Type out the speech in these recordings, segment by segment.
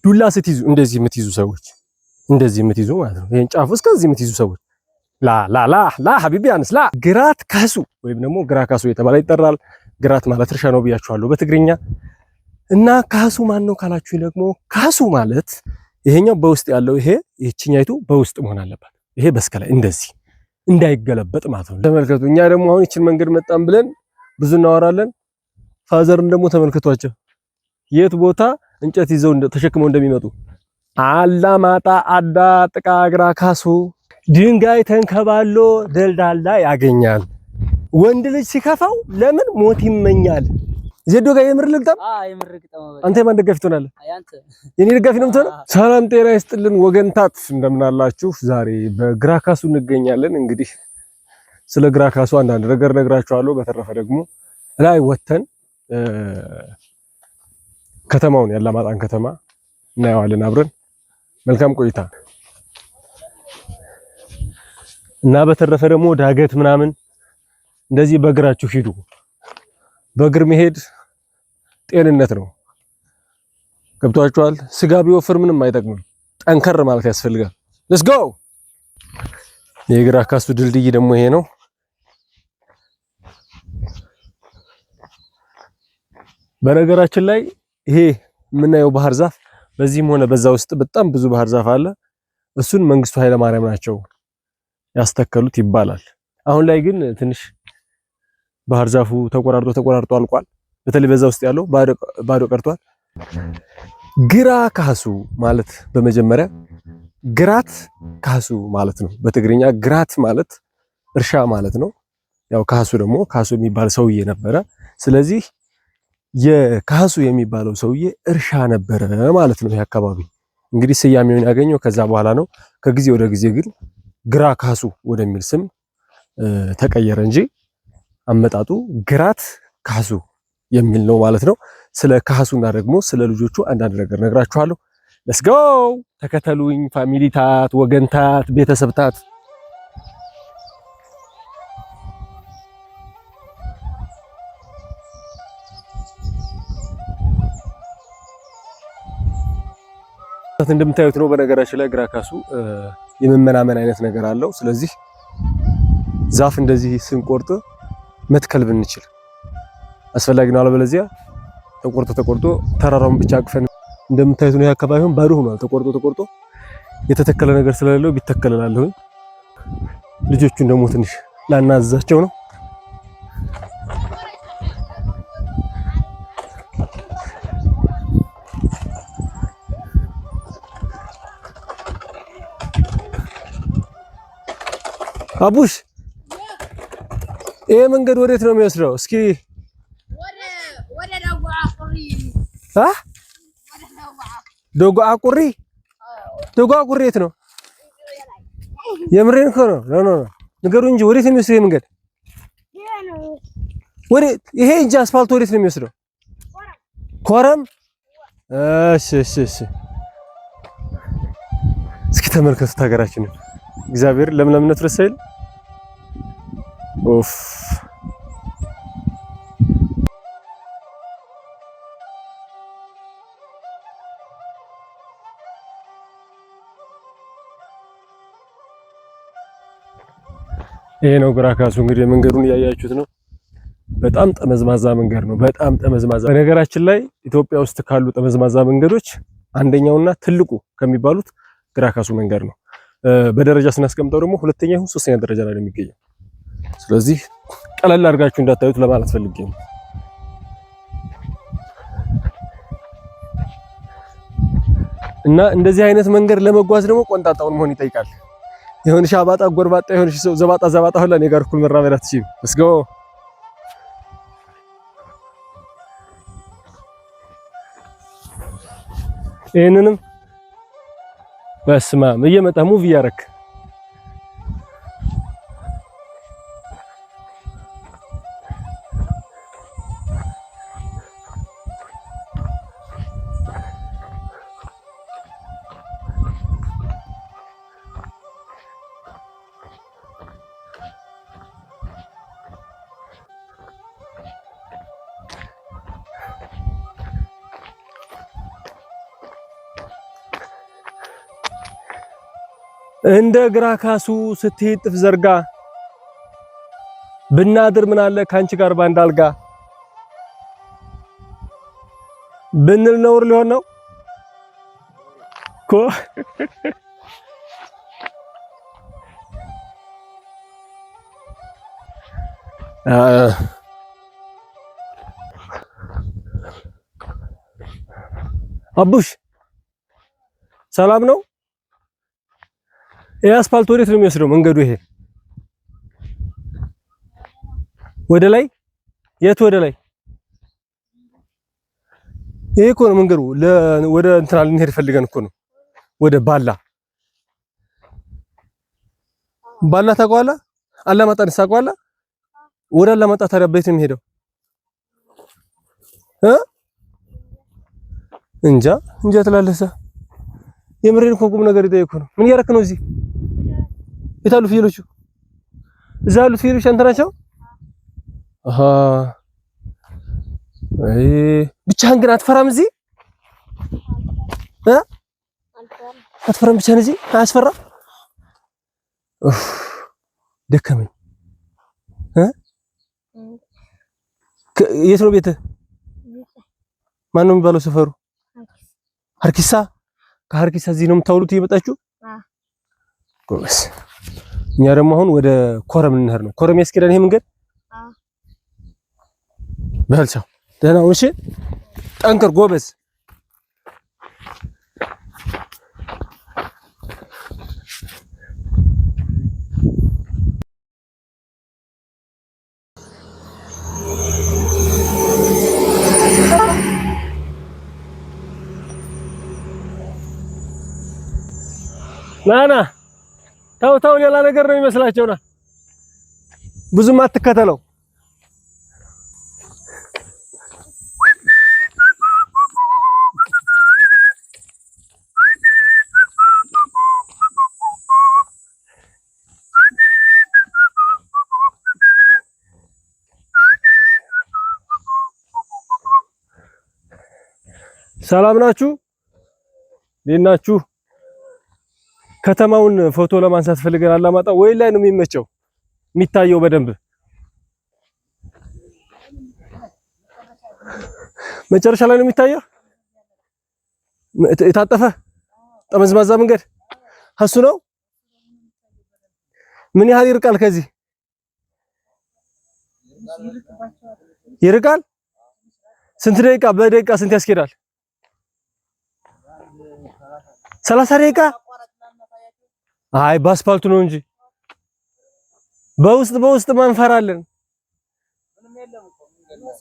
ዱላ ስትይዙ እንደዚህ የምትይዙ ሰዎች እንደዚህ የምትይዙ ማለት ነው። ይሄን ጫፉ እስከዚህ የምትይዙ ሰዎች ላ ሐቢቢ አንስ ላ ግራት ካሱ ወይም ደግሞ ግራ ካሱ የተባለ ይጠራል። ግራት ማለት እርሻ ነው ብያችኋለሁ በትግርኛ። እና ካሱ ማን ነው ካላችሁ ደግሞ ካሱ ማለት ይሄኛው በውስጥ ያለው ይሄ ይህችኛይቱ በውስጥ መሆን አለባት። ይሄ በስከላይ እንደዚህ እንዳይገለበጥ ማለት ነው። ተመልከቱ። እኛ ደግሞ አሁን ይችን መንገድ መጣን ብለን ብዙ እናወራለን። ፋዘርን ደግሞ ተመልከቷቸው የት ቦታ እንጨት ይዘው ተሸክመው እንደሚመጡ። አላማጣ አዳ ጥቃ ግራ ካሱ ድንጋይ ተንከባሎ ደልዳላ ያገኛል። ወንድ ልጅ ሲከፋው ለምን ሞት ይመኛል። ዘዶ ጋር የምር ልግጠም። የምር ልግጠም። አንተ ማን ደጋፊ ትሆናለህ? የኔ ደጋፊ ነው የምትሆነው። ሰላም ጤና ይስጥልን ወገንታት፣ እንደምን አላችሁ? ዛሬ በግራ ካሱ እንገኛለን። እንግዲህ ስለ ግራ ካሱ አንዳንድ ነገር ነግራችኋለሁ። በተረፈ ደግሞ ላይ ወተን ከተማውን ያላማጣን ከተማ እናየዋለን አብረን። መልካም ቆይታ እና በተረፈ ደግሞ ዳገት ምናምን እንደዚህ በእግራችሁ ሂዱ። በእግር መሄድ ጤንነት ነው። ገብቷችኋል? ስጋ ቢወፍር ምንም አይጠቅምም። ጠንከር ማለት ያስፈልጋል። ሌትስ ጎ። የግራ ካሱ ድልድይ ደግሞ ይሄ ነው። በነገራችን ላይ ይሄ የምናየው ባህር ዛፍ በዚህም ሆነ በዛ ውስጥ በጣም ብዙ ባህር ዛፍ አለ። እሱን መንግስቱ ኃይለ ማርያም ናቸው ያስተከሉት ይባላል። አሁን ላይ ግን ትንሽ ባህር ዛፉ ተቆራርጦ አልቋል። በተለይ በዛ ውስጥ ያለው ባዶ ቀርቷል። ግራ ካሱ ማለት በመጀመሪያ ግራት ካሱ ማለት ነው። በትግርኛ ግራት ማለት እርሻ ማለት ነው። ያው ካሱ ደግሞ ካሱ የሚባል ሰውዬ ነበረ። ስለዚህ የካሱ የሚባለው ሰውዬ እርሻ ነበረ ማለት ነው። ይሄ አካባቢ እንግዲህ ስያሜውን ያገኘው ከዛ በኋላ ነው። ከጊዜ ወደ ጊዜ ግን ግራ ካሱ ወደሚል ስም ተቀየረ እንጂ አመጣጡ ግራት ካሱ የሚል ነው ማለት ነው። ስለ ካሱና ደግሞ ስለ ልጆቹ አንዳንድ ነገር ነግራችኋለሁ። ሌትስ ጎ ተከተሉኝ። ፋሚሊታት፣ ወገንታት፣ ቤተሰብታት እንደምታዩት ነው። በነገራችን ላይ ግራ ካሱ የመመናመን አይነት ነገር አለው። ስለዚህ ዛፍ እንደዚህ ስንቆርጥ መትከል ብንችል አስፈላጊ ነው። አለበለዚያ ተቆርጦ ተራራውን ብቻ አቅፈን እንደምታዩት ነው። አካባቢውን ባዶ ሆኗል። ተቆርጦ የተተከለ ነገር ስለሌለው ቢተከለላለሁ። ልጆቹን ደግሞ ትንሽ ላናዛቸው ነው። አቡሽ ይሄ መንገድ ወዴት ነው የሚወስደው? እስኪ ወደ ዶጎ አቁሪ ዶጎ አቁሪ የት ነው? የምሬን እኮ ነው። ኖ ንገሩ እንጂ ወዴት ነው የሚወስደው ይሄ መንገድ? ይሄ እንጂ አስፋልት ወዴት ነው የሚወስደው? ኮረም። እሺ እስኪ ተመልከቱት ሀገራችንን። እግዚአብሔር ለምለምነት ረሳይል። ኦፍ ይሄ ነው ግራ ካሱ። እንግዲህ መንገዱን እያያችሁት ነው። በጣም ጠመዝማዛ መንገድ ነው። በጣም ጠመዝማዛ። በነገራችን ላይ ኢትዮጵያ ውስጥ ካሉ ጠመዝማዛ መንገዶች አንደኛውና ትልቁ ከሚባሉት ግራ ካሱ መንገድ ነው። በደረጃ ስናስቀምጠው ደግሞ ሁለተኛ ይሁን ሶስተኛ ደረጃ ላይ ነው የሚገኘው። ስለዚህ ቀለል አድርጋችሁ እንዳታዩት ለማለት ፈልጌ ነው። እና እንደዚህ አይነት መንገድ ለመጓዝ ደግሞ ቆንጣጣውን መሆን ይጠይቃል። የሆነሽ አባጣ ጎርባጣ የሆነሽ ሰው ዘባጣ ሁላ እኔ ጋር እኩል መራመድ አትችይም። let's go። ይሄንንም በስማ እየመጣ ሙቭ እያደረክ እንደ ግራ ካሱ ስትሄድ ጥፍ ዘርጋ ብናድር ምን አለ ካንቺ ጋር ባንድ አልጋ ብንል ነውር ሊሆን ነው እኮ። አቡሽ ሰላም ነው? ይሄ አስፋልት ወዴት ነው የሚወስደው መንገዱ? ይሄ ወደ ላይ? የት ወደ ላይ? ይሄ እኮ ነው መንገዱ። ወደ እንትና ልንሄድ ፈልገን እኮ ነው ወደ ባላ ታውቀዋለህ? አላማጣን ታውቀዋለህ? ወደ አላማጣ ታዲያ ቤት ነው የሚሄደው? እንጃ ትላለህ። የምሬን እኮ ቁም ነገር ይጠይቁ ነው። ምን እያደረክ ነው እዚህ? የታሉ ፍየሎቹ? እዛ ያሉት ፍየሎች አንተ ናቸው? አሃ ብቻህን ግን አትፈራም? እዚህ አትፈራም? ብቻህን እዚህ አያስፈራም? ደከመኝ። የት ነው ቤትህ? ማን ነው የሚባለው ሰፈሩ? ሀርኪሳ። ከሀርኪሳ እዚህ ነው የምታውሉት እየመጣችሁ? ጎበስ። እኛ ደግሞ አሁን ወደ ኮረም ልንሄድ ነው። ኮረም ያስኬዳል ይሄ መንገድ? በልቻው ደህና ነው። እሺ ጠንክር ጎበዝ። ናና ተው ሌላ ነገር ነው የሚመስላቸውና ብዙም አትከተለው። ሰላም ናችሁ? እንዴት ናችሁ? ከተማውን ፎቶ ለማንሳት ፈልገን አላማጣ ወይ ላይ ነው የሚመቸው የሚታየው በደንብ መጨረሻ ላይ ነው የሚታየው። የታጠፈ ጠመዝማዛ መንገድ እሱ ነው። ምን ያህል ይርቃል ከዚህ? ይርቃል? ስንት ደቂቃ? በደቂቃ ስንት ያስኬዳል? 30 ደቂቃ? አይ በአስፋልቱ ነው እንጂ በውስጥ ማንፈራለን።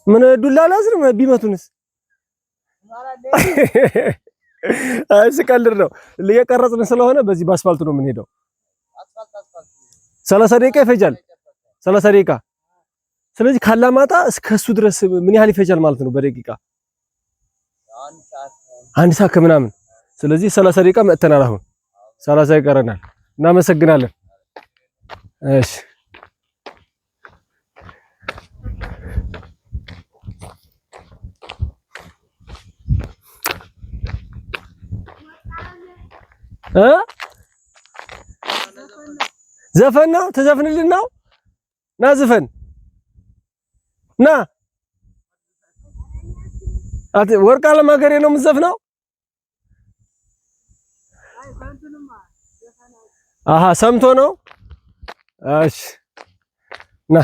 ምን ዱላ ላዝርም ቢመቱንስ? አይ ስቀልድ ነው። እየቀረጽን ስለሆነ በዚህ በአስፋልቱ ነው የምንሄደው። 30 ደቂቃ ይፈጃል። 30 ደቂቃ። ስለዚህ ካላማጣ እስከሱ ድረስ ምን ያህል ይፈጃል ማለት ነው በደቂቃ? አንድ ሰዓት ከምናምን። ስለዚህ 30 ደቂቃ መጥተናል። አሁን 30 ይቀረናል። እናመሰግናለን። እሺ ዘፈን ነው ተዘፍንልን ነው። ና ዘፈን ና ወርቅ አለማገሬ ነው የምትዘፍነው? አሃ ሰምቶ ነው። እሺ ና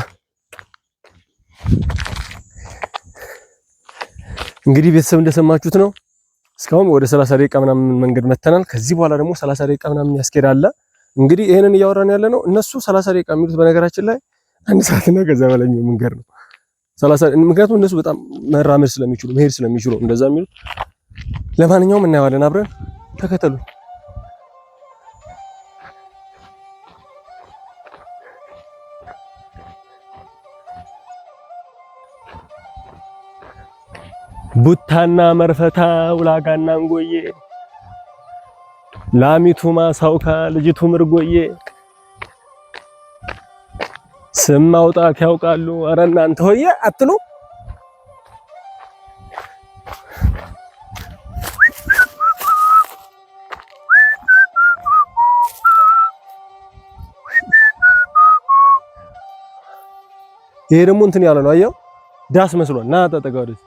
እንግዲህ ቤተሰብ እንደሰማችሁት ነው። እስካሁን ወደ 30 ደቂቃ ምናምን መንገድ መተናል። ከዚህ በኋላ ደግሞ 30 ደቂቃ ምናምን ያስኬዳል። እንግዲህ ይሄንን እያወራን ያለ ነው። እነሱ 30 ደቂቃ የሚሉት በነገራችን ላይ 1 ሰዓትና ከዛ በላይ የሚሆን መንገድ ነው 30። ምክንያቱም እነሱ በጣም መራመድ ስለሚችሉ መሄድ ስለሚችሉ እንደዛ የሚሉት። ለማንኛውም እናየዋለን፣ አብረን ተከተሉ። ቡታና መርፈታ ውላጋና እንጎዬ ላሚቱ ማሳውካ ልጅቱ ምርጎዬ ስም ማውጣት ያውቃሉ። ኧረ እናንተ ሆዬ አትሉ። ይሄ ደግሞ እንትን ያለ ነው አየው ዳስ መስሏል ና ተጠጋ ወደዚህ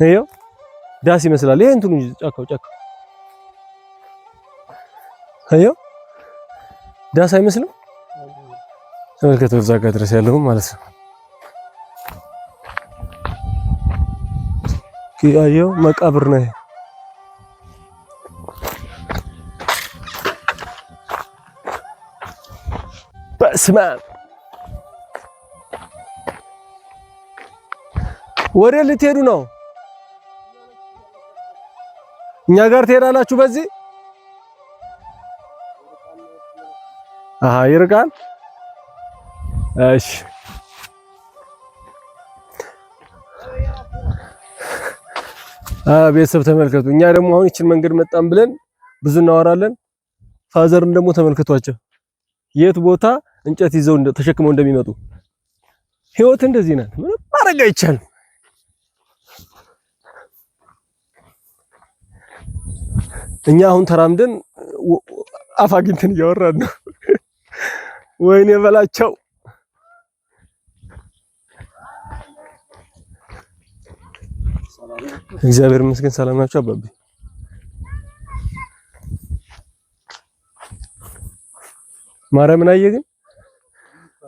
ይሄው ዳስ ይመስላል ይሄ እንትኑ ጫካው አየው ዳስ አይመስልም ተመልከተው እዛ ጋር ድረስ ያለው ማለት ነው አየው መቃብር ነው በስመ አብ ወደ ልትሄዱ ነው እኛ ጋር ትሄዳላችሁ በዚህ ይርቃል እሺ ቤተሰብ ተመልከቱ እኛ ደግሞ አሁን እቺን መንገድ መጣን ብለን ብዙ እናወራለን ፋዘርን ደግሞ ተመልከቷቸው የት ቦታ እንጨት ይዘው ተሸክመው እንደሚመጡ ህይወት እንደዚህ ናት ምንም ማድረግ አይቻልም እኛ አሁን ተራምደን አፋግንትን እያወራን ነው ወይኔ በላቸው እግዚአብሔር ይመስገን ሰላም ናችሁ አባቢ ማርያምን አየህ ግን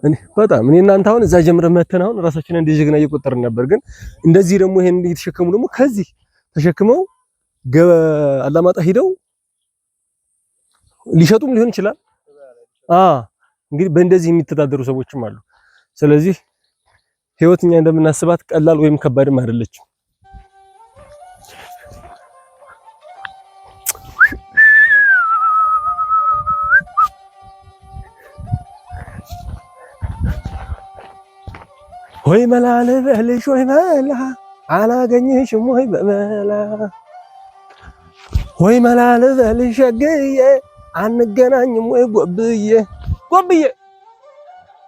እኔ በጣም እናንተ አሁን እዛ ጀምረን መተን አሁን ራሳችንን እንደ ጀግና እየቆጠርን ነበር ግን እንደዚህ ደግሞ ይሄን እየተሸከሙ ደግሞ ከዚህ ተሸክመው አላማጣ ሄደው ሊሸጡም ሊሆን ይችላል እንግዲህ በእንደዚህ የሚተዳደሩ ሰዎችም አሉ ስለዚህ ህይወትኛ እንደምናስባት ቀላል ወይም ከባድም አይደለችም ወይ መላለ በልሽ ወይ መላ አላገኘሽም ወይ በመላ ወይ መላለ በልሽ ገየ አንገናኝም ወይ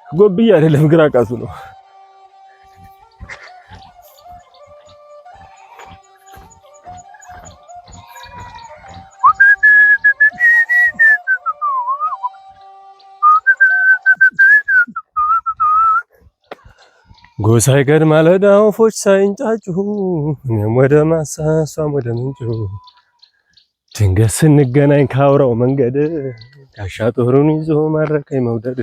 ጎብዬ አይደለም ግራ ቃሱ ነው ጎሳይ ገድ ማለዳ ወፎች ሳይንጫጩ እኔም ወደ ማሳሷም ወደ ምንጩ ድንገት ስንገናኝ ካውራው መንገድ ጋሻ ጦሩን ይዞ ማረከኝ መውደድ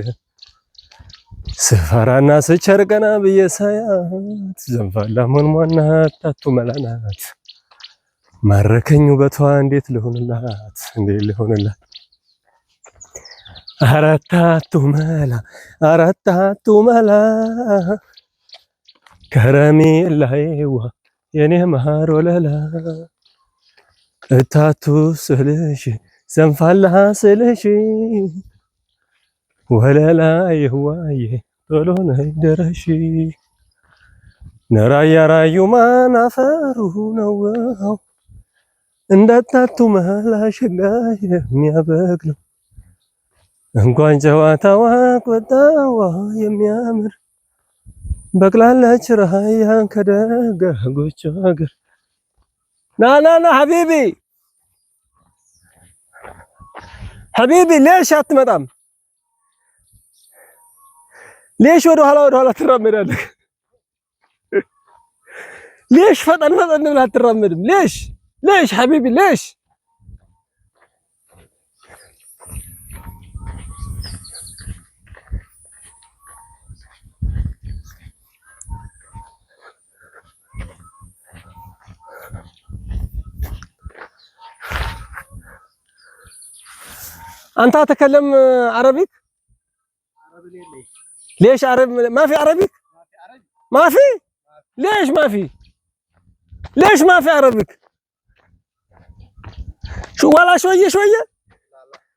ስፈራና ስቸርቀና ብዬ ሳያት ዘንፋላ ሞንሟና ታቱ መላናት ማረከኝ ውበቷ እንዴት ልሆንላት አራታቱ መላ ከረሜላዬዋ የኔ ማር ወለላ እታቱ ስልሽ ዘንፋላ ስልሽ ወለላዬዋዬ ቶሎ ነይ ደረሽ ነራያ ራዩማን አፈሩ ነው እንዳታቱ መላሽ ላይ የሚያበቅለው እንኳን ጨዋታዋ ቆጣዋ የሚያምር በቅላለች ራያ ከደጋጎቹ ሀገር ና ሐቢቢ ليش አትመጣም ليش ወደ ኋላ ትራመዳለህ ليش ፈጠን ብለህ አትራመድም ليش حبيبي ليش أنت أتكلم عربي؟ ليش عربي؟ ما في عربي؟ ما في؟ ليش ما في؟ ليش ما في عربي؟ شو ولا شوية؟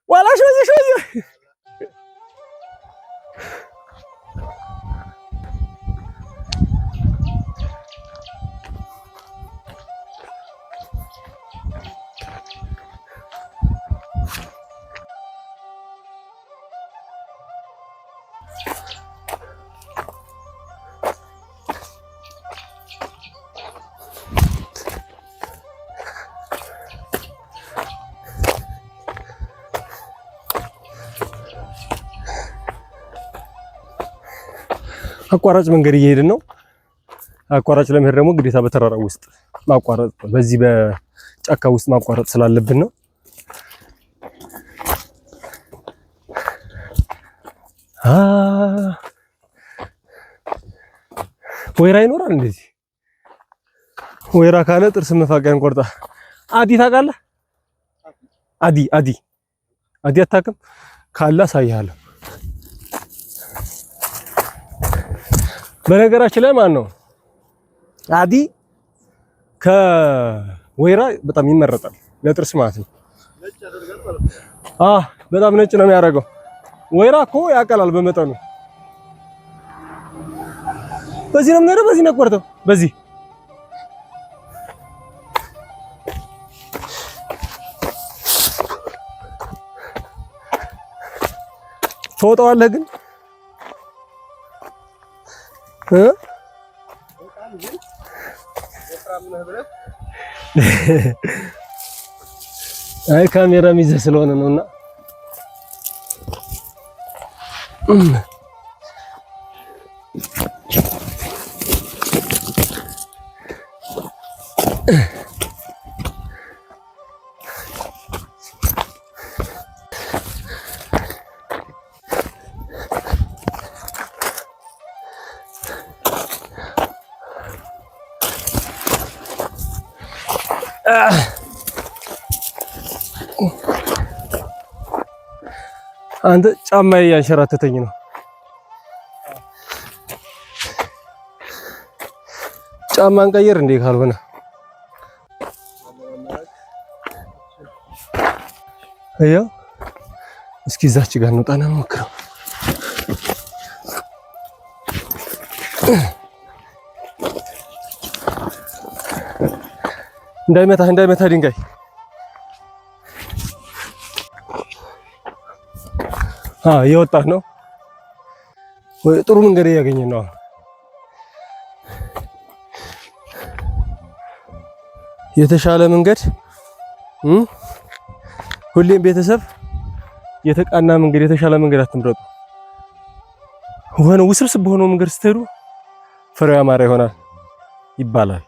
ولا شوية؟ አቋራጭ መንገድ እየሄድን ነው። አቋራጭ ለመሄድ ደግሞ ግዴታ በተራራው ውስጥ ማቋረጥ በዚህ በጫካ ውስጥ ማቋረጥ ስላለብን ነው። ወይራ ይኖራል እንደዚህ ወይራ ካለ ጥርስ መፋቂያን ቆርጣ አዲ ታውቃለህ? አዲ አታውቅም? ካለ አሳይሃለሁ። በነገራችን ላይ ማን ነው አዲ ከወይራ በጣም ይመረጣል ለጥርስ ማለት ነው። በጣም ነጭ ነው የሚያደርገው። ወይራ እኮ ያቀላል በመጠኑ። በዚህ ነው የምንሄደው። በዚህ ነው ቆርጠው በዚህ ትወጣዋለህ ግን አይ ካሜራ ይዘህ ስለሆነ ነውና አንተ ጫማዬ ያንሸራተተኝ ነው። ጫማን ቀይር እንዴ ካልሆነ አያ እስኪ እዛች ጋር እንውጣና እንሞክረው። እንዳይመታ ድንጋይ እየወጣህ ነው ወይ? ጥሩ መንገድ እያገኘን ነው። የተሻለ መንገድ ሁሌም ቤተሰብ የተቃና መንገድ የተሻለ መንገድ አትምረጡ። ሆነ ውስብስብ በሆነው መንገድ ስትሄዱ ፍሬው ያማረ ይሆናል ይባላል።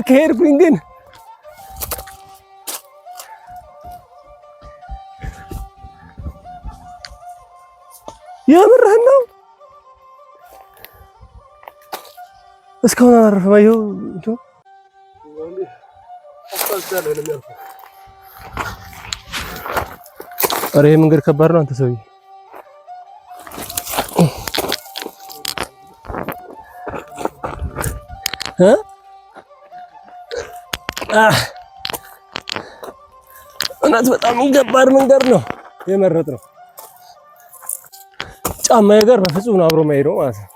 ከሄድኩኝ ግን የምርህን ነው። እስካሁን አላረፈም። አየሁ ኧረ ይሄ መንገድ ከባድ ነው። አንተ ሰውዬ እውነት በጣም ከባድ መንገድ ነው የመረጥነው። ጫማዬ ጋር በፍጹም አብሮ ማይሄደው ማለት ነው።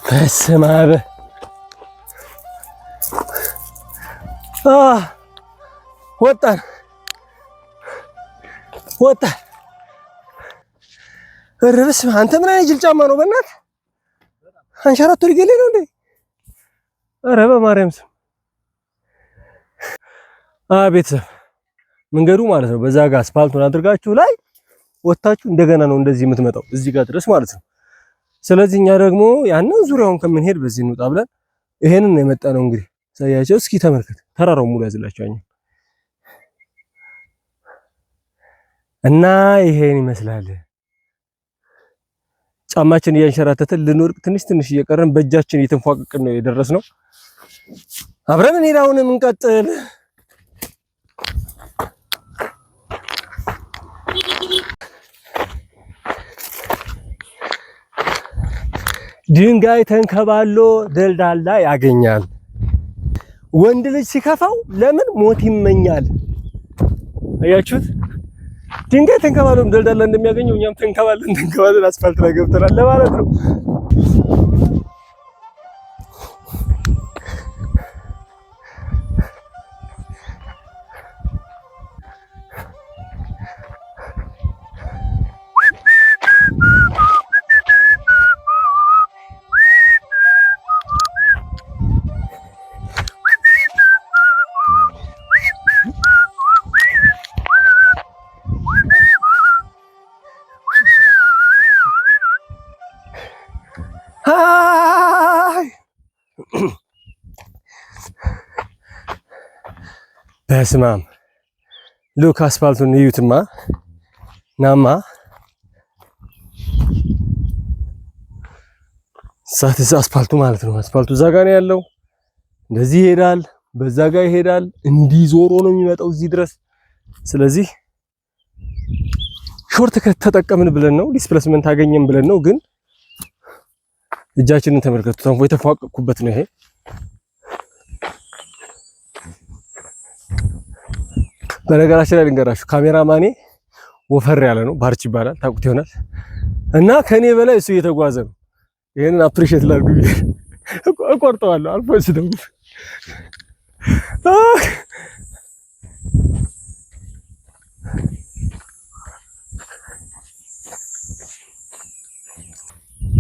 በስመ አብ ወጣን እርብስ አንተ ምን አይነት ጅል ጫማ ነው? በእናትህ አንሸራቶ ሊገሌ ነው እንዴ? ኧረ በማርያም ስም ቤተሰብ መንገዱ ማለት ነው። በዛ ጋር አስፋልቱን አድርጋችሁ ላይ ወጣችሁ እንደገና ነው እንደዚህ የምትመጣው እዚህ ጋር ድረስ ማለት ነው። ስለዚህ እኛ ደግሞ ያንን ዙሪያውን ከምንሄድ በዚህ እንውጣ ብለን ይሄንን የመጣ ነው። እንግዲህ ሳያቸው እስኪ ተመልከት፣ ተራራው ሙሉ ያዝላችኋል እና ይሄን ይመስላል። ጫማችን እያንሸራተተን ልንወርቅ ትንሽ እየቀረን በእጃችን እየተንፏቀቅን ነው የደረስነው። አብረን እንሄዳለን እንቀጥል። ድንጋይ ተንከባሎ ደልዳላ ያገኛል። ወንድ ልጅ ሲከፋው ለምን ሞት ይመኛል? አያችሁት? ድንጋይ ተንከባሎ ደልዳላ እንደሚያገኘው እኛም ተንከባለን አስፋልት ላይ ገብተናል ለማለት ነው። ሃይ በስማም ሉክ አስፋልቱን እዩትማ ናማ ሳትስ አስፋልቱ ማለት ነው። አስፋልቱ እዛ ጋር ነው ያለው። እንደዚህ ይሄዳል፣ በዛ ጋር ይሄዳል። እንዲህ ዞሮ ነው የሚመጣው እዚህ ድረስ። ስለዚህ ሾርት ከተጠቀምን ብለን ነው ዲስፕሌስመንት አገኘን ብለን ነው። ግን እጃችንን ተመልከቱ። ታንፎ የተፋቀቁበት ነው ይሄ። በነገራችን ላይ ልንገራችሁ ካሜራማኔ ወፈር ያለ ነው፣ ባርች ይባላል፣ ታውቁት ይሆናል። እና ከኔ በላይ እሱ እየተጓዘ ነው። ይሄንን አፕሪሺየት ላድርጉ። እቆርጠዋለሁ አልፎስደው።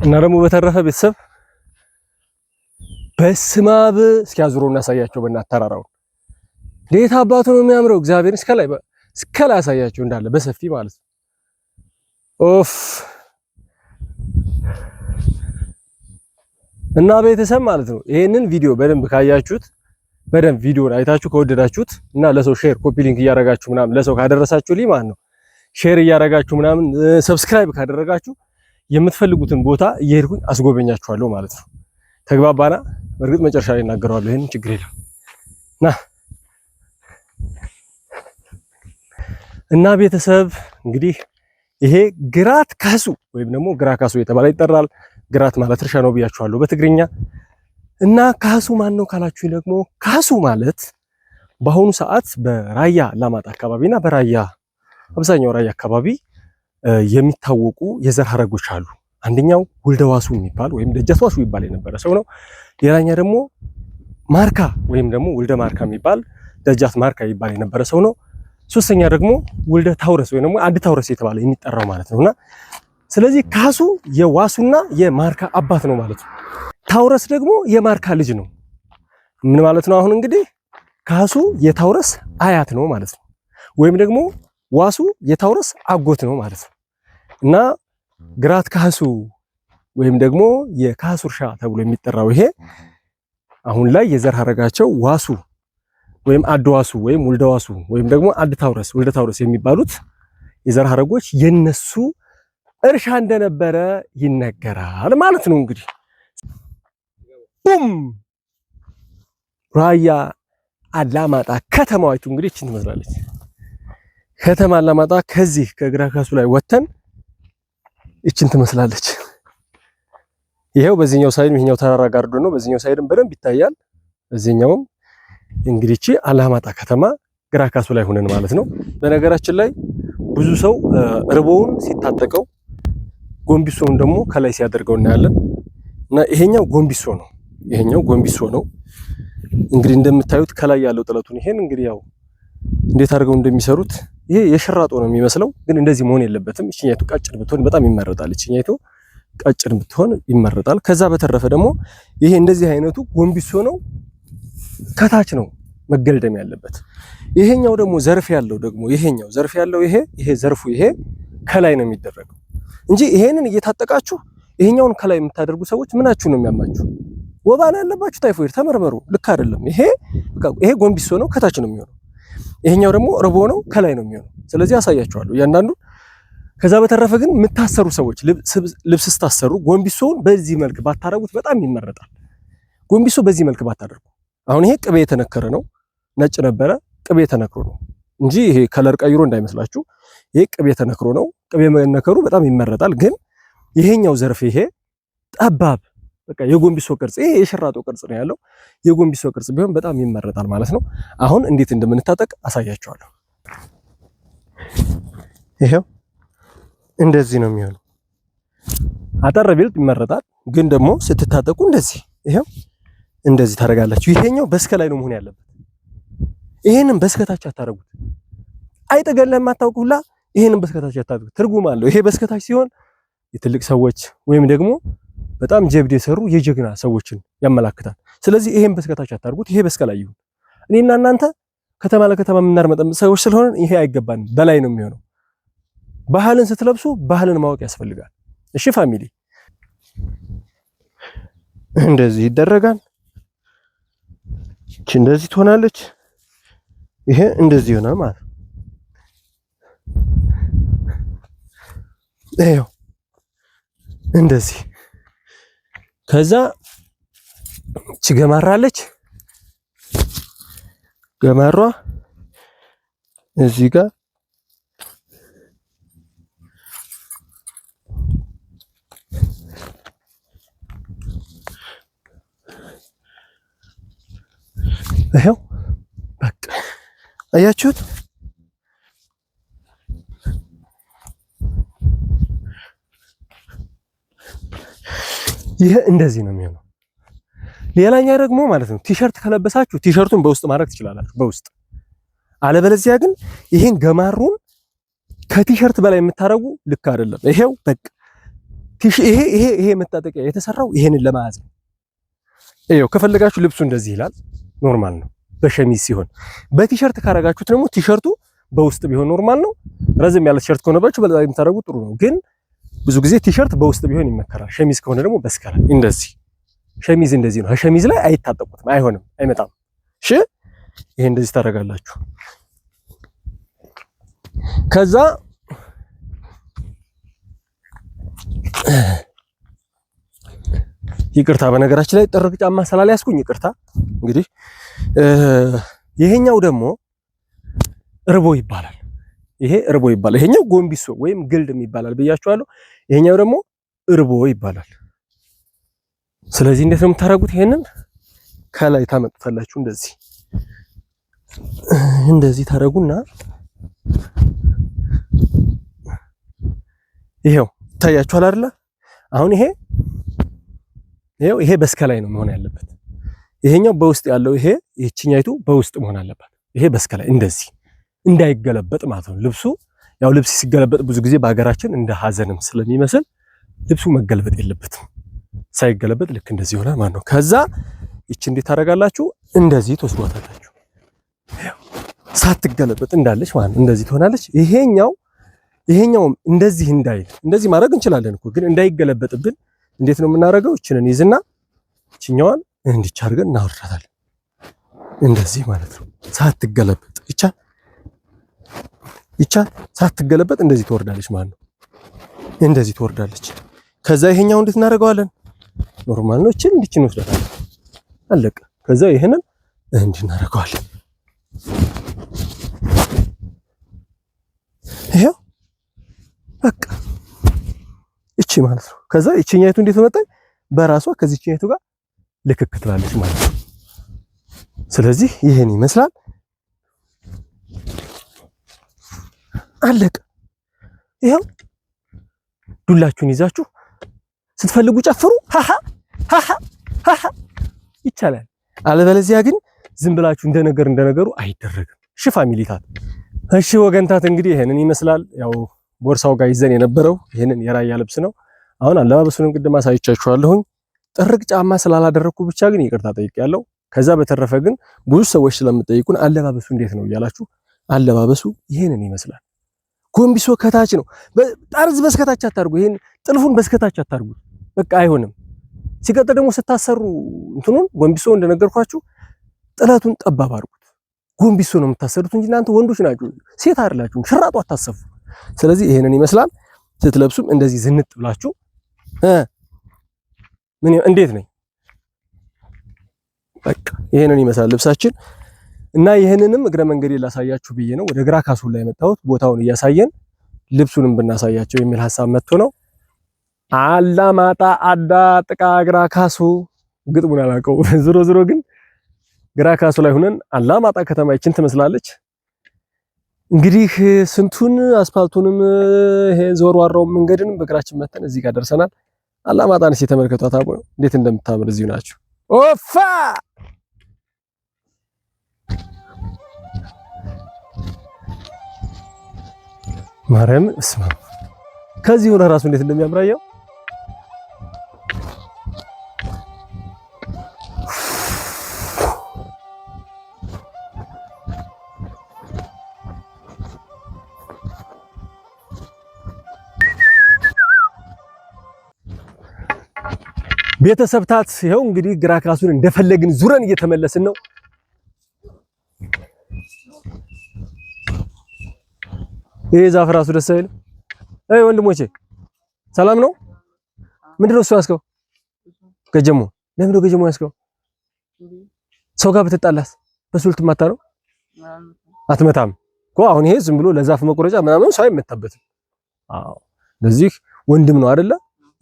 እና ደግሞ በተረፈ ቤተሰብ በስማብ እስኪያዙሮ እናሳያቸው። በእናትህ ተራራው እንዴት አባቱ ነው የሚያምረው! እግዚአብሔር እስከላይ ያሳያቸው እንዳለ በሰፊ ማለት ነው። ኦፍ እና ቤተሰብ ማለት ነው ይሄንን ቪዲዮ በደንብ ካያችሁት፣ በደንብ ቪዲዮን አይታችሁ ከወደዳችሁት እና ለሰው ሼር ኮፒ ሊንክ እያረጋችሁ ምናምን ለሰው ካደረሳችሁ ማለት ነው ሼር እያረጋችሁ ምናምን ሰብስክራይብ ካደረጋችሁ የምትፈልጉትን ቦታ እየሄድኩኝ አስጎበኛችኋለሁ ማለት ነው። ተግባባና? በእርግጥ መጨረሻ ላይ እናገረዋለሁ። ይሄን ችግር የለም እና ቤተሰብ እንግዲህ ይሄ ግራት ካሱ ወይም ደግሞ ግራ ካሱ የተባለ ይጠራል። ግራት ማለት እርሻ ነው ብያችኋለሁ በትግርኛ። እና ካሱ ማን ነው ካላችሁ ደግሞ ካሱ ማለት በአሁኑ ሰዓት በራያ አላማጣ አካባቢና በራያ አብዛኛው ራያ አካባቢ የሚታወቁ የዘር ሐረጎች አሉ። አንደኛው ወልደዋሱ የሚባል ወይም ደጃትዋሱ ይባል የነበረ ሰው ነው። ሌላኛ ደግሞ ማርካ ወይም ደግሞ ወልደ ማርካ የሚባል ደጃት ማርካ ይባል የነበረ ሰው ነው። ሶስተኛ ደግሞ ወልደ ታውረስ ወይም ደግሞ አድ ታውረስ የተባለ የሚጠራው ማለት ነውና ስለዚህ ካሱ የዋሱና የማርካ አባት ነው ማለት ነው። ታውረስ ደግሞ የማርካ ልጅ ነው። ምን ማለት ነው? አሁን እንግዲህ ካሱ የታውረስ አያት ነው ማለት ነው። ወይም ደግሞ ዋሱ የታውረስ አጎት ነው ማለት ነው። እና ግራት ካሱ ወይም ደግሞ የካሱ እርሻ ተብሎ የሚጠራው ይሄ አሁን ላይ የዘር ሐረጋቸው ዋሱ ወይም አድዋሱ ወይም ወልደዋሱ ወይም ደግሞ አድ ታውረስ ወልደ ታውረስ የሚባሉት የዘር ሐረጎች የነሱ እርሻ እንደነበረ ይነገራል ማለት ነው። እንግዲህ ቡም ራያ አላማጣ ከተማዋይቱ እንግዲህ እቺን ትመስላለች። ከተማ አላማጣ ከዚህ ከግራ ካሱ ላይ ወተን እቺን ትመስላለች። ይሄው በዚህኛው ሳይድ ይሄኛው ተራራ ጋርዶ ነው። በዚህኛው ሳይድም በደንብ ይታያል። በዚህኛውም እንግዲህ እቺ አላማጣ ከተማ ግራ ካሱ ላይ ሆነን ማለት ነው። በነገራችን ላይ ብዙ ሰው ርቦውን ሲታጠቀው ጎንቢሶውን ደግሞ ከላይ ሲያደርገው እናያለን። እና ይሄኛው ጎንቢሶ ነው። ይሄኛው ጎንቢሶ ነው። እንግዲህ እንደምታዩት ከላይ ያለው ጥለቱን ይሄን እንግዲህ ያው እንዴት አድርገው እንደሚሰሩት ይሄ የሽራጦ ነው የሚመስለው፣ ግን እንደዚህ መሆን የለበትም። እቺኛይቱ ቀጭን ብትሆን በጣም ይመረጣል። እቺኛይቱ ቀጭን ብትሆን ይመረጣል። ከዛ በተረፈ ደግሞ ይሄ እንደዚህ አይነቱ ጎንቢሶ ነው፣ ከታች ነው መገልደም ያለበት። ይሄኛው ደግሞ ዘርፍ ያለው ደግሞ ይሄኛው ዘርፍ ያለው ይሄ ዘርፉ ይሄ ከላይ ነው የሚደረገው እንጂ ይሄንን እየታጠቃችሁ ይሄኛውን ከላይ የምታደርጉ ሰዎች ምናችሁ ነው የሚያማችሁ? ወባ ነው ያለባችሁ፣ ታይፎይድ ተመርመሩ። ልክ አይደለም። ይሄ ጎንቢሶ ነው፣ ከታች ነው የሚሆነው። ይሄኛው ደግሞ ርቦ ነው፣ ከላይ ነው የሚሆነው። ስለዚህ አሳያችኋለሁ እያንዳንዱ። ከዛ በተረፈ ግን የምታሰሩ ሰዎች ልብስ ስታሰሩ ጎንቢሶውን በዚህ መልክ ባታረጉት በጣም ይመረጣል። ጎንቢሶ በዚህ መልክ ባታደርጉ። አሁን ይሄ ቅቤ የተነከረ ነው፣ ነጭ ነበረ፣ ቅቤ ተነክሮ ነው እንጂ ይሄ ከለር ቀይሮ እንዳይመስላችሁ። ይሄ ቅቤ ተነክሮ ነው። ቅቤ መነከሩ በጣም ይመረጣል። ግን ይሄኛው ዘርፍ ይሄ ጠባብ በቃ የጎንቢሶ ቅርጽ፣ ይሄ የሽራጦ ቅርጽ ነው ያለው። የጎንቢሶ ቅርጽ ቢሆን በጣም ይመረጣል ማለት ነው። አሁን እንዴት እንደምንታጠቅ አሳያችኋለሁ። ይሄው እንደዚህ ነው የሚሆነው። አጠር ቢል ይመረጣል። ግን ደግሞ ስትታጠቁ እንደዚህ ይሄው እንደዚህ ታደርጋላችሁ። ይሄኛው በስከ ላይ ነው መሆን ያለበት። ይሄንን በስከታች አታረጉት። አይጠገለም የማታውቁ ሁላ ይሄንን በስከታች አታረጉት። ትርጉም አለው። ይሄ በስከታች ሲሆን የትልቅ ሰዎች ወይም ደግሞ በጣም ጀብድ የሰሩ የጀግና ሰዎችን ያመላክታል። ስለዚህ ይሄን በስከታች አታርጉት። ይሄ በስከ ላይ ይሁን። እኔና እናንተ ከተማ ለከተማ የምናርመጠምጥ ሰዎች ስለሆነ ይሄ አይገባንም። በላይ ነው የሚሆነው። ባህልን ስትለብሱ ባህልን ማወቅ ያስፈልጋል። እሺ ፋሚሊ፣ እንደዚህ ይደረጋል። እቺ እንደዚህ ትሆናለች። ይሄ እንደዚህ ይሆናል ማለት ነው። ይሄው እንደዚህ ከዛ እቺ ገማራለች። ገማሯ እዚህ ጋር ይሄው በቃ አያችሁት? ይሄ እንደዚህ ነው የሚሆነው። ሌላኛ ደግሞ ማለት ነው ቲሸርት ከለበሳችሁ ቲሸርቱን በውስጥ ማድረግ ትችላላችሁ፣ በውስጥ አለበለዚያ ግን ይሄን ገማሩን ከቲሸርት በላይ የምታረጉ ልክ አይደለም። ይሄው በቃ ይሄ መታጠቂያ የተሰራው ይሄንን ለማያዝ ነው። ይሄው ከፈለጋችሁ ልብሱ እንደዚህ ይላል፣ ኖርማል ነው በሸሚዝ ሲሆን። በቲሸርት ካረጋችሁት ደግሞ ቲሸርቱ በውስጥ ቢሆን ኖርማል ነው። ረዘም ያለ ቲሸርት ከሆነባችሁ በላይ የምታረጉ ጥሩ ነው። ግን ብዙ ጊዜ ቲሸርት በውስጥ ቢሆን ይመከራል። ሸሚዝ ከሆነ ደግሞ በስከላ እንደዚህ። ሸሚዝ እንደዚህ ነው። ሸሚዝ ላይ አይታጠቁትም፣ አይሆንም፣ አይመጣም። እሺ ይሄ እንደዚህ ታረጋላችሁ። ከዛ ይቅርታ በነገራችን ላይ ጥርቅ ጫማ ስላልያዝኩኝ ይቅርታ። እንግዲህ ይሄኛው ደግሞ እርቦ ይባላል። ይሄ እርቦ ይባላል። ይሄኛው ጎንቢሶ ወይም ግልድም ይባላል ብያችኋለሁ። ይሄኛው ደግሞ እርቦ ይባላል። ስለዚህ እንዴት ነው የምታረጉት? ይሄንን ከላይ ታመጡታላችሁ። እንደዚህ ታረጉና ይሄው ታያችኋል አይደለ? አሁን ይሄው በስከላይ ነው መሆን ያለበት። ይሄኛው በውስጥ ያለው ይህችኛይቱ በውስጥ መሆን አለበት። ይሄ በስከላይ እንደዚህ እንዳይገለበጥ ማለት ነው። ልብሱ ያው ልብስ ሲገለበጥ ብዙ ጊዜ በሀገራችን እንደ ሀዘንም ስለሚመስል ልብሱ መገለበጥ የለበትም። ሳይገለበጥ ልክ እንደዚህ ይሆናል ማለት ነው። ከዛ ይቺ እንዴት ታደርጋላችሁ? እንደዚህ ትወስዷታላችሁ። ሳትገለበጥ እንዳለች ማለት ነው። እንደዚህ ትሆናለች። ይሄኛውም እንደዚህ እንደዚህ ማድረግ እንችላለን እኮ ግን እንዳይገለበጥብን እንዴት ነው የምናደርገው? እችንን ይዝና እችኛዋን እንዲች አድርገን እናወርዳታለን። እንደዚህ ማለት ነው። ሳትገለበጥ ይቻ ሳትገለበጥ እንደዚህ ትወርዳለች ማለት ነው። እንደዚህ ትወርዳለች። ከዛ ይሄኛው እንዴት እናደርገዋለን? ኖርማል ነው። እችን እንዲች እንወስዳታለን። አለቀ። ከዛ ይሄንን እንዲህ እናደርገዋለን። ይሄው በቃ እቺ ማለት ነው። ከዛ እቺኛይቱ እንዴት መጣች? በራሷ ከዚህኛይቱ ጋር ልክክ ትላለች ማለት ነው። ስለዚህ ይሄን ይመስላል። አለቀ። ይሄው ዱላችሁን ይዛችሁ ስትፈልጉ ጨፍሩ። ሃሃ ይቻላል። አለበለዚያ ግን ዝም ብላችሁ እንደነገሩ አይደረግም። እሺ ፋሚሊታት፣ እሺ ወገንታት፣ እንግዲህ ይሄንን ይመስላል። ያው ቦርሳው ጋር ይዘን የነበረው ይሄንን የራያ ልብስ ነው። አሁን አለባበሱንም ቅድም አሳይቻችኋለሁኝ። ጥርቅ ጫማ ስላላደረኩ ብቻ ግን ይቅርታ ጠይቄያለሁ። ከዛ በተረፈ ግን ብዙ ሰዎች ስለምጠይቁን አለባበሱ እንዴት ነው እያላችሁ፣ አለባበሱ ይሄንን ይመስላል። ጎንቢሶ ከታች ነው። ጠርዝ በስከታች አታርጉ። ይሄን ጥልፉን በስከታች አታርጉ። በቃ አይሆንም። ሲቀጥል ደግሞ ስታሰሩ እንትኑን ጎንቢሶ እንደነገርኳችሁ ጥለቱን ጠባብ አድርጉት። ጎንቢሶ ነው የምታሰሩት እንጂ እናንተ ወንዶች ናችሁ፣ ሴት አይደላችሁም። ሽራጡ አታሰፉ። ስለዚህ ይሄንን ይመስላል። ስትለብሱም እንደዚህ ዝንጥ ብላችሁ እንዴት ነኝ በቃ ይሄንን ይመስላል ልብሳችን። እና ይሄንንም እግረ መንገዴ ላሳያችሁ ብዬ ነው ወደ ግራ ካሱ ላይ የመጣሁት። ቦታውን እያሳየን ልብሱንም ብናሳያቸው የሚል ሐሳብ መጥቶ ነው። አላማጣ አዳ ጥቃ ግራ ካሱ ግጥሙን አላውቀው። ዝሮ ግን ግራ ካሱ ላይ ሆነን አላማጣ ከተማ ይችን ትመስላለች። እንግዲህ ስንቱን አስፋልቱንም ይሄ ዘወርዋራው መንገድንም በእግራችን መተን እዚህ ጋር ደርሰናል። አላማጣን እስኪ ተመልከቷት። አቦ እንዴት እንደምታምር እዚሁ ናችሁ። ኦፋ ማርያም እስማ ከዚህ ሆነ ራሱ እንዴት እንደሚያምራየው ቤተሰብታት ይኸው እንግዲህ ግራ ካሱን እንደፈለግን ዙረን እየተመለስን ነው። ይሄ ዛፍ ራሱ ደስ አይልም። አይ ወንድሞቼ ሰላም ነው? ምንድነው እሱ ያስከው? ገጀሞ። ለምን ነው ገጀሞ ያስከው? ሰው ጋር ብትጣላስ በሱልት ማታ ነው? አትመታም እኮ። አሁን ይሄ ዝም ብሎ ለዛፍ መቆረጫ ምናምን ሰው አይመታበትም። አዎ ለዚህ ወንድም ነው አይደለ?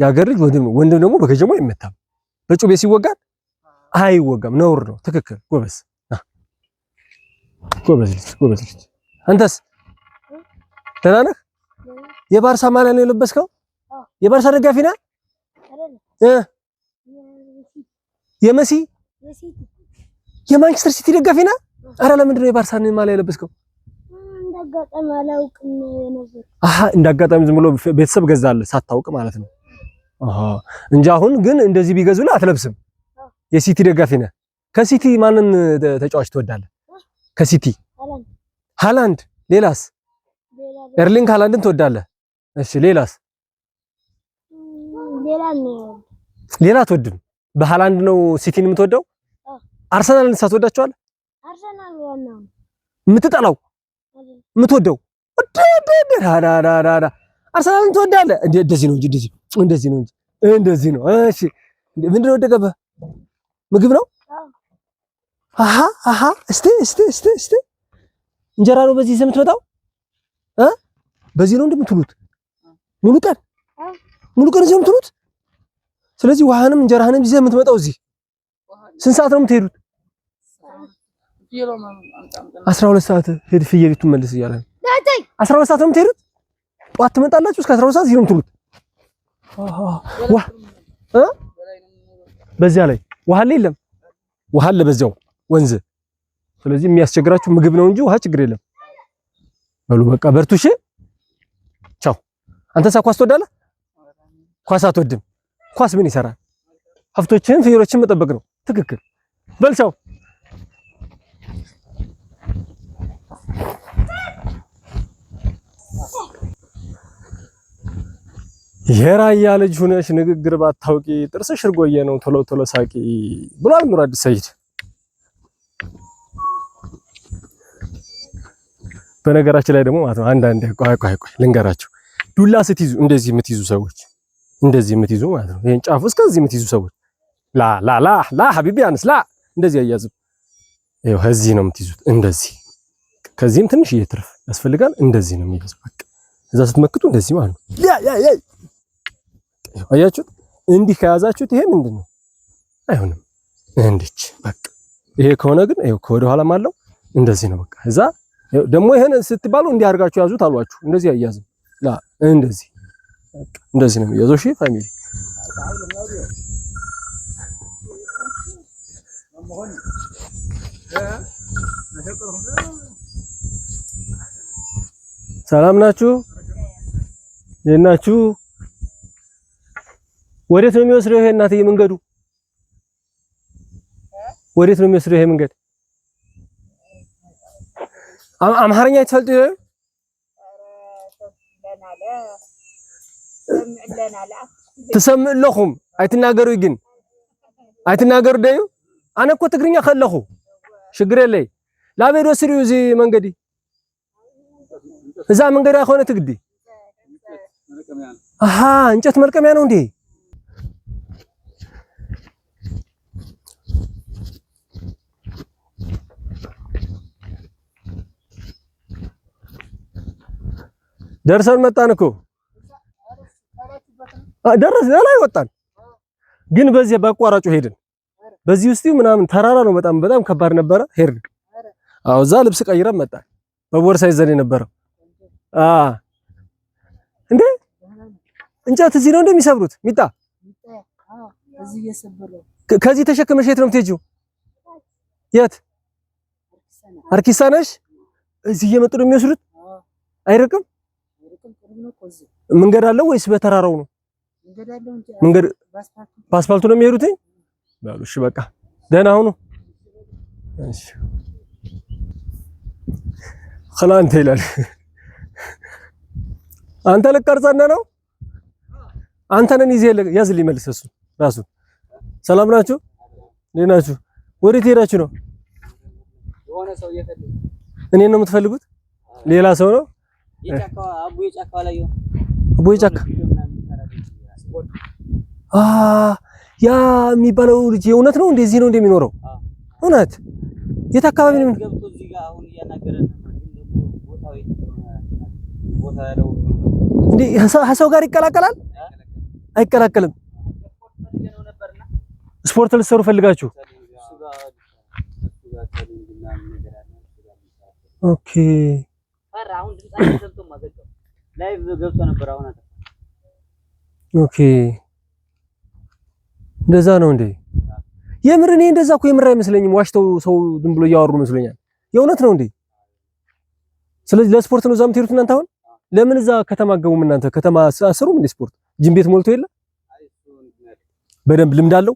ያገር ልጅ ወንድም ነው። ወንድም ደግሞ በገጀሞ አይመታም። በጩቤ ሲወጋን አይወጋም፣ ነውር ነው። ትክክል። ጎበዝ ጎበዝ ልጅ። አንተስ ደህና ነህ? የባርሳ ማሊያ ነው የለበስከው? የባርሳ ደጋፊ ነህ? የመሲ የማንቸስተር ሲቲ ደጋፊ ነህ? አረ ለምንድን ነው የባርሳን ማሊያ የለበስከው? እንዳጋጣሚ አላውቅም ነበር። እንዳጋጣሚ ዝም ብሎ ቤተሰብ ገዛልህ ሳታውቅ ማለት ነው። እንጂ አሁን ግን እንደዚህ ቢገዙልህ አትለብስም። የሲቲ ደጋፊ ነህ። ከሲቲ ማንን ተጫዋች ትወዳለህ? ከሲቲ ሃላንድ። ሌላስ? ኤርሊንግ ሃላንድን ትወዳለህ? እሺ ሌላስ? ሌላ አትወድም? በሃላንድ ነው ሲቲን የምትወደው? አርሰናልን ሳትወዳቸዋለህ? አርሰናል ዋናው የምትጠላው የምትወደው አርሰናልን ትወዳለህ? እንደዚህ ነው እንጂ እንደዚህ ነው። እሺ ምንድነው ወደቀብህ? ምግብ ነው? እስቲ እንጀራ ነው በዚህ ይዘህ የምትመጣው? በዚህ ነው እንደምትሉት ሙሉ ቀን ይዘህ የምትሉት? ስለዚህ ውሃንም እንጀራህንም ይዘህ የምትመጣው እዚህ ስንት ሰዓት ነው የምትሄዱት? 12 ሰዓት ሄድ ፍየሊቱን መልስ እያለ ነው። 12 ሰዓት ነው የምትሄዱት? ጠዋት ትመጣላችሁ እስከ 12 ሰዓት እዚህ ነው የምትሉት? በዚያ ላይ ውሃ አለ የለም? ውሃ አለ በዚያው ወንዝ። ስለዚህ የሚያስቸግራችሁ ምግብ ነው እንጂ ውሃ ችግር የለም። በሉ በቃ በርቱ። እሺ ቻው። አንተሳ ኳስ ትወዳለህ? ኳስ አትወድም? ኳስ ምን ይሰራል? ሀብቶችን ፍየሎችን መጠበቅ ነው። ትክክል። በል ቻው። የራያ ልጅ ሆነሽ ንግግር ባታውቂ ጥርስሽ እርጎዬ ነው ቶሎ ቶሎ ሳቂ ብሏል ኑር አዲስ ሰይድ። በነገራችን ላይ ደግሞ ማለት ነው አንዳንዴ ቆይ ልንገራችሁ፣ ዱላ ስትይዙ እንደዚህ የምትይዙ ሰዎች ማለት ነው ይሄን ጫፉ እስከዚህ የምትይዙ ሰዎች ላ ሐቢቢ አንስ ላ እንደዚህ አያዝም። ይኸው እዚህ ነው የምትይዙት እንደዚህ። ከዚህም ትንሽ እየትርፍ ያስፈልጋል። እንደዚህ ነው የሚይዙት። በቃ እዛ ስትመክቱ እንደዚህ ማለት ነው። አያችሁት? እንዲህ ከያዛችሁት ይሄ ምንድነው? አይሆንም። እንዲች በቃ ይሄ ከሆነ ግን ይሄው ከወደ ኋላም አለው እንደዚህ ነው በቃ። እዛ ደግሞ ይሄን ስትባሉ እንዲህ አድርጋችሁ ያዙት አሏችሁ። እንደዚህ አያዝም ላ እንደዚህ በቃ እንደዚህ ነው የሚያዘው። እሺ ፋሚሊ ሰላም ናችሁ? የናችሁ? ወዴት ነው የሚወስደው ይሄ እናትዬ መንገዱ? ወዴት ነው የሚወስደው ይሄ መንገድ? አማርኛ ይተፈልጥ ትሰምዕ ለኹም አይትናገሩ ግን አይትናገሩ ደዩ አነ እኮ ትግርኛ ከለኹ ሽግር የለይ ላበዶ ስሪዩ እዚ መንገዲ እዛ መንገዳ ኾነ ትግዲ እንጨት መልቀሚያ ነው እንዴ? ደርሰን መጣን እኮ ደረስ ላይ ወጣን፣ ግን በዚህ በአቋራጩ ሄድን። በዚህ ውስጥ ምናምን ተራራ ነው፣ በጣም ከባድ ነበረ። ሄድን። አዎ እዛ ልብስ ቀይረን መጣን። በቦርሳ ይዘን የነበረው እንዴ እንጨት እዚህ ነው እንደሚሰብሩት ሚጣ ከዚህ ተሸክመሽ የት ነው የምትሄጂው? የት አርኪሳ ነሽ? እዚህ እየመጡ ነው የሚወስዱት። አይርቅም? መንገድ አለው ወይስ በተራራው ነው? መንገድ በአስፋልቱ ነው የሚሄዱት? በሉ እሺ በቃ ደህና ሁኑ። እሺ خلاንተ ይላል። አንተ ልቀርጸና ነው አንተ ነን ይዘህ ያዝልኝ መልስ እሱ ራሱ ሰላም ናችሁ? እንዴት ናችሁ? ወዴት ሄዳችሁ ነው? የሆነ ሰው እየፈለገ እኔን ነው የምትፈልጉት? ሌላ ሰው ነው? አቡዬ ጫካ ላይ ነው። አቡዬ ጫካ ያ የሚባለው ልጅ እውነት ነው? እንደዚህ ነው እንደሚኖረው? እውነት? የት አካባቢ ነው? ገብቶ እዚህ ጋር አሁን እያናገረን ቦታው እንዴ ሰው ጋር ይቀላቀላል? አይቀላቀልም። ስፖርት ልትሰሩ ፈልጋችሁ? ኦኬ ኦኬ እንደዛ ነው እንዴ? የምር እኔ እንደዛ እኮ የምር አይመስለኝም። ዋሽተው ሰው ዝም ብሎ እያወሩ መስሎኛል። የእውነት ነው እንዴ? ስለዚህ ለስፖርት ነው እዛ የምትሄዱት እናንተ? አሁን ለምን እዛ ከተማ ገቡም እናንተ? ከተማ አሰሩም እንዴ? ስፖርት ጂም ቤት ሞልቶ የለ? በደንብ ልምድ አለው።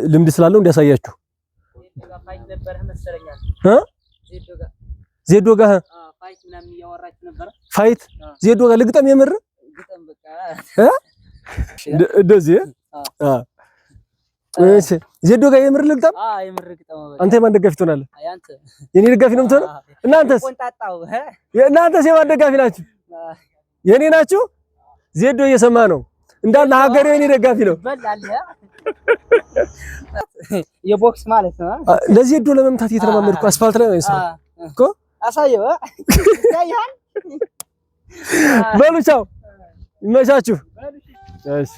ልምድ ስላለው እንዲያሳያችሁ ዜዶ ጋር ፋይት ዜዶ ጋር ልግጠም የምር እንደዚህ እሺ ዜዶ ጋር የምር ልግጠም። አንተ የማን ደጋፊ ትሆናለህ? የኔ ደጋፊ ነው የምትሆነው? እናንተስ የማን ደጋፊ ናችሁ? የኔ ናችሁ? ዜዶ እየሰማ ነው እንዳለ ሀገሬ የኔ ደጋፊ ነው። የቦክስ ማለት ነው። ለዜዶ ለመምታት እየተለማመድኩ አስፋልት ላይ ነው እኮ አሳየው ይታያል። በሉ ቻው፣ ይመቻችሁ። እሺ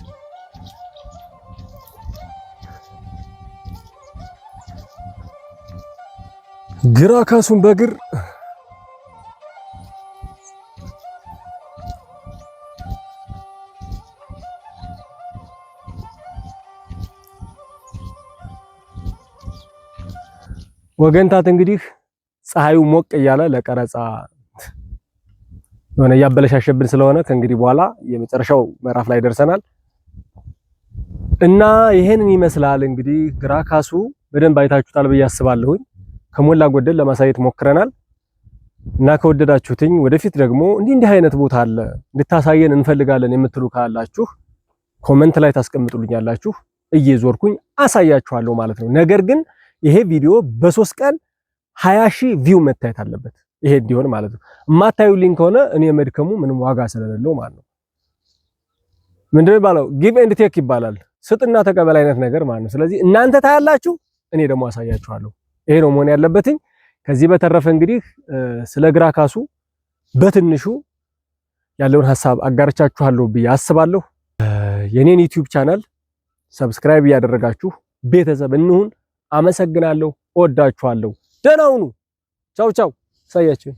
ግራ ካሱን በግር ወገንታት እንግዲህ ፀሐዩ ሞቅ እያለ ለቀረጻ የሆነ ያበለሻሸብን ስለሆነ ከእንግዲህ በኋላ የመጨረሻው ምዕራፍ ላይ ደርሰናል እና ይሄንን ይመስላል እንግዲህ ግራ ካሱ በደንብ አይታችሁታል ብዬ አስባለሁኝ። ከሞላ ጎደል ለማሳየት ሞክረናል እና ከወደዳችሁትኝ ወደፊት ደግሞ እንዲህ አይነት ቦታ አለ እንድታሳየን እንፈልጋለን የምትሉ ካላችሁ ኮሜንት ላይ ታስቀምጡልኛላችሁ። እየዞርኩኝ አሳያችኋለሁ ማለት ነው። ነገር ግን ይሄ ቪዲዮ በ3 ቀን 20,000 ቪው መታየት አለበት። ይሄ እንዲሆን ማለት ነው። የማታዩልኝ ከሆነ እኔ መድከሙ ምንም ዋጋ ስለሌለው ማለት ነው። ምንድነው ባለው ጊቭ ኤንድ ቴክ ይባላል። ስጥና ተቀበል አይነት ነገር ማለት ነው። ስለዚህ እናንተ ታያላችሁ፣ እኔ ደግሞ አሳያችኋለሁ። ይሄ ነው መሆን ያለበትኝ። ከዚህ በተረፈ እንግዲህ ስለ ግራ ካሱ በትንሹ ያለውን ሐሳብ አጋርቻችኋለሁ ብዬ አስባለሁ። የኔን ዩቲዩብ ቻናል ሰብስክራይብ እያደረጋችሁ ቤተሰብ እንሁን። አመሰግናለሁ። እወዳችኋለሁ። ደህና ሁኑ። ቻው ቻው። ሳያችሁ